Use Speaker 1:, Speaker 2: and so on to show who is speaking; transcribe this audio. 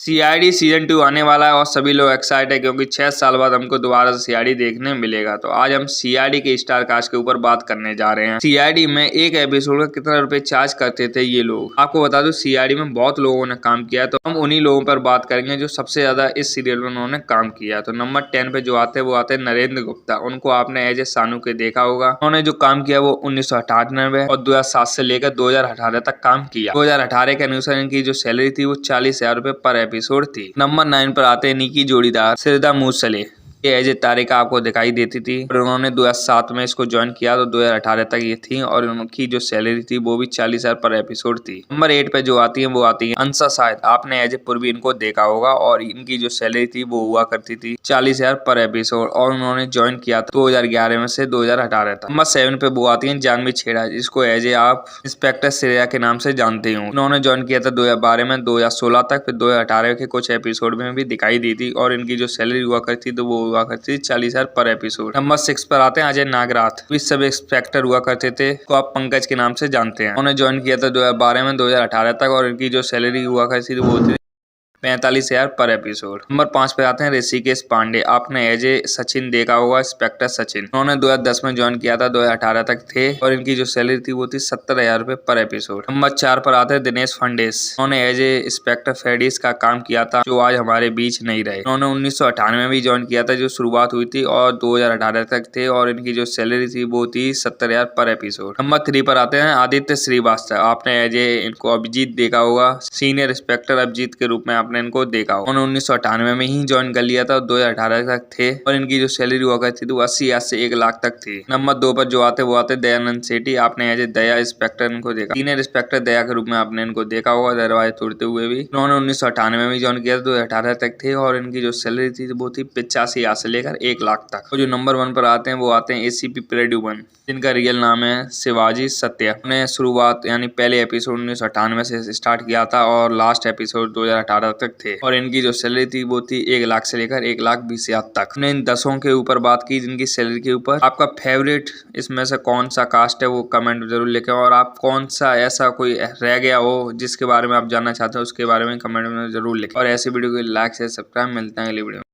Speaker 1: CID season 2 आने वाला है और सभी लोग एक्साइटेड है क्योंकि 6 साल बाद हमको दोबारा से सीआईडी देखने मिलेगा। तो आज हम सीआईडी के स्टार कास्ट के ऊपर बात करने जा रहे हैं। सीआईडी में एक एपिसोड का कितना रुपए चार्ज करते थे ये लोग। आपको बता दो सीआईडी में बहुत लोगों ने काम किया है, तो हम उन्हीं लोगों पर बात करेंगे जो सबसे ज्यादा इस सीरियल में उन्होंने काम किया। तो नंबर 10 पे जो आते हैं वो आते हैं नरेंद्र गुप्ता। उनको आपने एज ए सानू के देखा होगा। उन्होंने जो काम किया वो 1998 और 2007 से लेकर 2018 तक काम किया। 2018 के अनुसार इनकी जो सैलरी थी वो 40,000 रुपए पर एपिसोड थी। नंबर 9 पर आते हैं निकी जोड़ीदार श्रद्धा मूसले। ये एज ए तारिका आपको दिखाई देती थी और उन्होंने 2007 में इसको ज्वाइन किया तो 2018 तक ये थी और उनकी जो सैलरी थी वो भी 40,000 पर एपिसोड थी। नंबर 8 पे जो आती है वो आती है अंसा शायद। आपने एज ए पूर्वी इनको देखा होगा और इनकी जो सैलरी थी वो हुआ करती थी 40,000 पर एपिसोड और उन्होंने ज्वाइन किया था 2011 में से 2018 तक। नंबर 7 पे वो आती है जानवी छेड़ा, जिसको एज ए आप इंस्पेक्टर श्रेया के नाम से जानते हो। उन्होंने ज्वाइन किया था 2012 में 2016 तक, फिर 2018 के कुछ एपिसोड में भी दिखाई दी थी और इनकी जो सैलरी हुआ करती तो वो हुआ करती 40,000 पर एपिसोड। नंबर 6 पर आते हैं अजय नागराथ। इस सब इंस्पेक्टर हुआ करते थे, को आप पंकज के नाम से जानते हैं। उन्होंने ज्वाइन किया था 2012 में 2018 तक और इनकी जो सैलरी हुआ करती थी वो थी 45,000 पर एपिसोड। नंबर 5 पे आते हैं ऋषिकेश पांडे। आपने एज ए सचिन देखा होगा, इंस्पेक्टर सचिन। उन्होंने 2010 में ज्वाइन किया था, 2018 तक थे और इनकी जो सैलरी थी वो थी 70,000 रुपए पर एपिसोड। नंबर 4 पर आते हैं दिनेश फंडेस। उन्होंने एज ए इंस्पेक्टर फेडिस का काम किया था जो आज हमारे बीच नहीं रहे। उन्होंने 1998 में भी ज्वाइन किया था जो शुरुआत हुई थी और 2018 तक थे और इनकी जो सैलरी थी वो थी 70,000 पर एपिसोड। नंबर 3 पर आते हैं आदित्य श्रीवास्तव। आपने एज ए इनको अभिजीत देखा होगा, सीनियर इंस्पेक्टर अभिजीत के रूप में आपने इनको देखा हो। उन्होंने 1998 में ही ज्वाइन कर लिया था और 2018 तक थे और इनकी जो सैलरी हुआ करती थी वो 80,000 से 1 लाख तक थी। नंबर 2 पर जो आते वो आते दयानंद सेठी। आपने एज ए दया इंस्पेक्टर इनको देखा, सीनियर इंस्पेक्टर दया के रूप में आपने इनको देखा होगा दरवाजे तोड़ते हुए भी। उन्होंने 1998 में भी ज्वाइन किया था, 2018 तक थे और इनकी जो सैलरी थी वो थी 85,000 से लेकर 1 लाख तक। और जो नंबर 1 पर आते हैं वो आते हैं एसीपी प्रद्युमन, जिनका रियल नाम है शिवाजी सत्या। उन्होंने शुरुआत यानी पहले एपिसोड 1998 से स्टार्ट किया था और लास्ट एपिसोड 2018 तक थे और इनकी जो सैलरी थी वो थी 1 लाख से लेकर 1,20,000 तक। हमने इन 10 के ऊपर बात की जिनकी सैलरी के ऊपर। आपका फेवरेट इसमें से कौन सा कास्ट है वो कमेंट में जरूर लिखें और आप कौन सा ऐसा कोई रह गया हो जिसके बारे में आप जानना चाहते हो उसके बारे में कमेंट में जरूर लिखें और ऐसी वीडियो को लाइक से सब्सक्राइब। मिलते हैं अगली वीडियो में।